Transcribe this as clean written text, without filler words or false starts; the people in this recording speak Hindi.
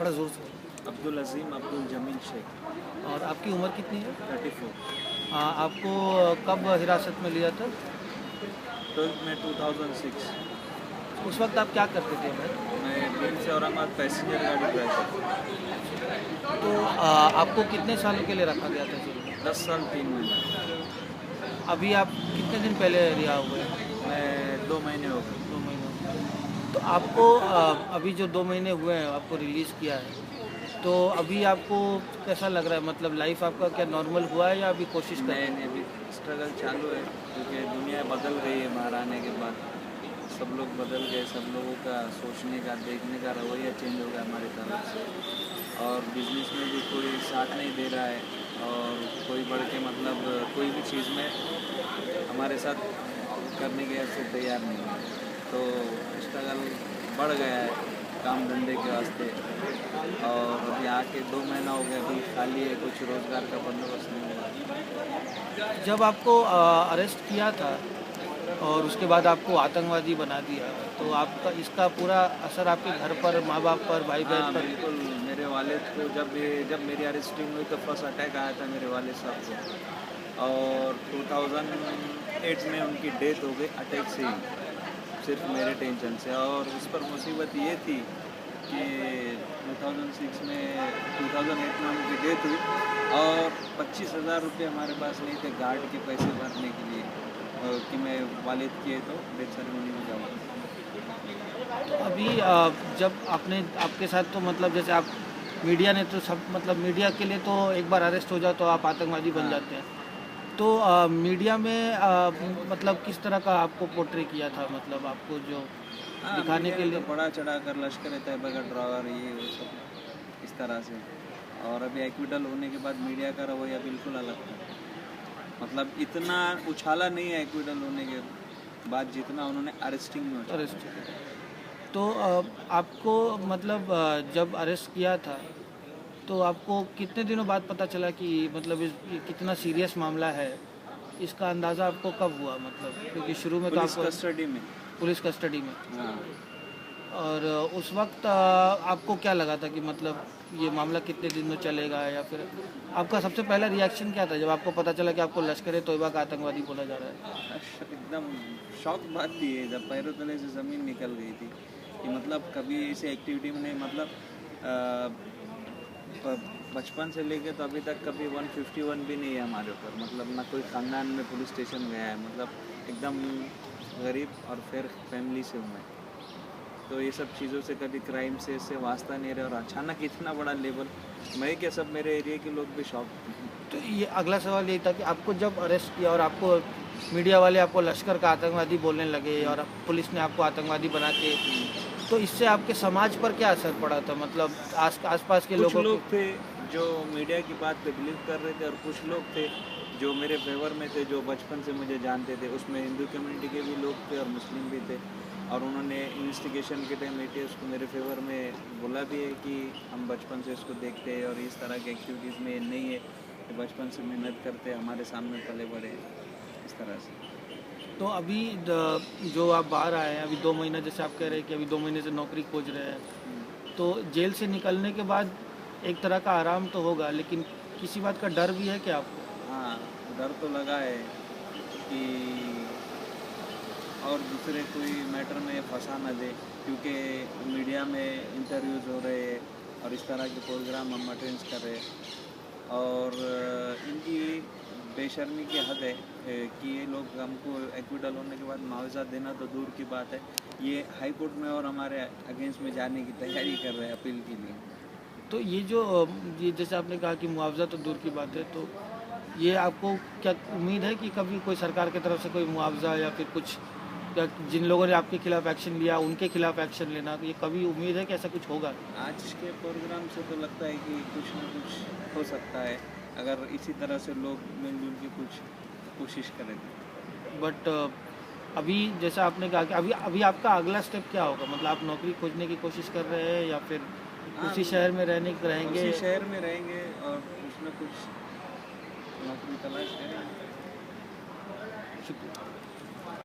थोड़ा ज़ोर से। अब्दुल अज़ीम अब्दुल जमील शेख। और आपकी उम्र कितनी है? 34। आपको कब हिरासत में लिया था? 12 में 2006। उस वक्त आप क्या करते थे भाई? मैं दिल्ली से औरंगाबाद पैसेंजर गाड़ी ड्राइव करता। तो आपको कितने सालों के लिए रखा गया था जेल में? 10 साल 3 महीने। अभी आप कितने दिन पहले रिहा हुए? मैं 2 महीने हो गए। 2 महीने। तो आपको अभी जो 2 महीने हुए हैं आपको रिलीज़ किया है, तो अभी आपको कैसा लग रहा है? मतलब लाइफ आपका क्या नॉर्मल हुआ है या अभी कोशिश कर रहे हैं? नहीं, अभी स्ट्रगल चालू है क्योंकि दुनिया बदल गई है बाहर आने के बाद। सब लोग बदल गए, सब लोगों का सोचने का, देखने का रवैया चेंज हो गया हमारी तरफ से। और बिजनेस में भी कोई साथ नहीं दे रहा है और कोई बढ़ के मतलब कोई भी चीज़ में हमारे साथ करने के ऐसे तैयार नहीं है। तो स्ट्रगल बढ़ गया है काम धंधे के वास्ते। और अभी आके 2 महीना हो गया, अभी खाली है, कुछ रोज़गार का बंदोबस्त नहीं हुआ। जब आपको अरेस्ट किया था और उसके बाद आपको आतंकवादी बना दिया, तो आपका इसका पूरा असर आपके घर पर, माँ बाप पर, भाई हाँ बहन पर? बिल्कुल। मेरे वालिद को जब मेरी अरेस्टिंग हुई तो फर्स्ट अटैक आया था मेरे वालिद साहब को, और 2008 में उनकी डेथ हो गई अटैक से ही, सिर्फ मेरे टेंशन से। और उस पर मुसीबत ये थी कि 2008 में उनकी डेथ हुई और 25,000 रुपये हमारे पास नहीं थे गार्ड के पैसे भरने के लिए कि मैं वालिद किए तो डेथ सेरेमनी में जाऊँगा। तो अभी जब आपके साथ तो मतलब जैसे आप मीडिया ने तो सब मतलब मीडिया के लिए तो एक बार अरेस्ट हो जाओ तो आप आतंकवादी बन हाँ। जाते हैं। तो मीडिया में मतलब किस तरह का आपको पोर्ट्रे किया था, मतलब आपको जो हाँ, दिखाने के तो लिए? बड़ा चढ़ा कर लश्कर तैयबा का ड्रावर ये वो सब इस तरह से। और अभी एक्विटल होने के बाद मीडिया का रवैया बिल्कुल अलग था। मतलब इतना उछाला नहीं है एक्विटल होने के बाद जितना उन्होंने अरेस्टिंग में उछाला। अरेस्ट तो आपको मतलब जब अरेस्ट किया था तो आपको कितने दिनों बाद पता चला कि मतलब ये कितना सीरियस मामला है? इसका अंदाज़ा आपको कब हुआ, मतलब क्योंकि शुरू में तो पुलिस आपको कस्टडी में। पुलिस कस्टडी में। हाँ। और उस वक्त आपको क्या लगा था कि मतलब ये मामला कितने दिन में चलेगा, या फिर आपका सबसे पहला रिएक्शन क्या था जब आपको पता चला कि आपको लश्कर-ए-तोयबा का आतंकवादी बोला जा रहा है? एकदम शौक बात थी ये, जब पैरों तले से ज़मीन निकल गई थी कि मतलब कभी ऐसी एक्टिविटी में नहीं, मतलब बचपन से लेके तो अभी तक कभी 151 भी नहीं है हमारे ऊपर। मतलब ना कोई ख़ानदान में पुलिस स्टेशन गया है, मतलब एकदम गरीब और फिर फैमिली से हूँ मैं। तो ये सब चीज़ों से कभी क्राइम से इससे वास्ता नहीं रहा, और अचानक इतना बड़ा लेवल, मैं क्या सब मेरे एरिया के लोग भी शॉक थे। तो ये अगला सवाल यही था कि आपको जब अरेस्ट किया और आपको मीडिया वाले आपको लश्कर का आतंकवादी बोलने लगे और पुलिस ने आपको आतंकवादी बना के, तो इससे आपके समाज पर क्या असर पड़ा था? मतलब आसपास के कुछ लोगों लोग के? थे जो मीडिया की बात पे बिलीव कर रहे थे, और कुछ लोग थे जो मेरे फेवर में थे, जो बचपन से मुझे जानते थे। उसमें हिंदू कम्युनिटी के भी लोग थे और मुस्लिम भी थे, और उन्होंने इन्वेस्टिगेशन के टाइम एटीएस को मेरे फेवर में बोला भी है कि हम बचपन से इसको देखते हैं और इस तरह की एक्टिविटीज़ में नहीं है, कि बचपन से मेहनत करते हमारे सामने पले बड़े, इस तरह से। तो अभी जो आप बाहर आए हैं, अभी 2 महीना जैसे आप कह रहे हैं कि अभी 2 महीने से नौकरी खोज रहे हैं, तो जेल से निकलने के बाद एक तरह का आराम तो होगा, लेकिन किसी बात का डर भी है क्या आपको? हाँ, डर तो लगा है कि और दूसरे कोई मैटर में फंसा न दे, क्योंकि मीडिया में इंटरव्यूज़ हो रहे हैं और इस तरह के प्रोग्राम हम अटेंड कर रहे हैं। और इनकी बेशर्मी की हद है कि ये लोग हमको एक्विटल होने के बाद मुआवजा देना तो दूर की बात है, ये हाई कोर्ट में और हमारे अगेंस्ट में जाने की तैयारी कर रहे हैं अपील के लिए। तो ये जैसे आपने कहा कि मुआवजा तो दूर की बात है, तो ये आपको क्या उम्मीद है कि कभी कोई सरकार की तरफ से कोई मुआवजा या फिर कुछ, या जिन लोगों ने आपके खिलाफ एक्शन लिया उनके खिलाफ एक्शन लेना, तो ये कभी उम्मीद है कि ऐसा कुछ होगा? आज के प्रोग्राम से तो लगता है कि कुछ न कुछ हो सकता है, अगर इसी तरह से लोग मिलजुल के कुछ कोशिश करें। बट अभी जैसा आपने कहा कि अभी अभी आपका अगला स्टेप क्या होगा? मतलब आप नौकरी खोजने की कोशिश कर रहे हैं या फिर हाँ, उसी शहर में रहेंगे? उसी शहर में रहेंगे और कुछ न कुछ नौकरी तलाश करेंगे। शुक्रिया।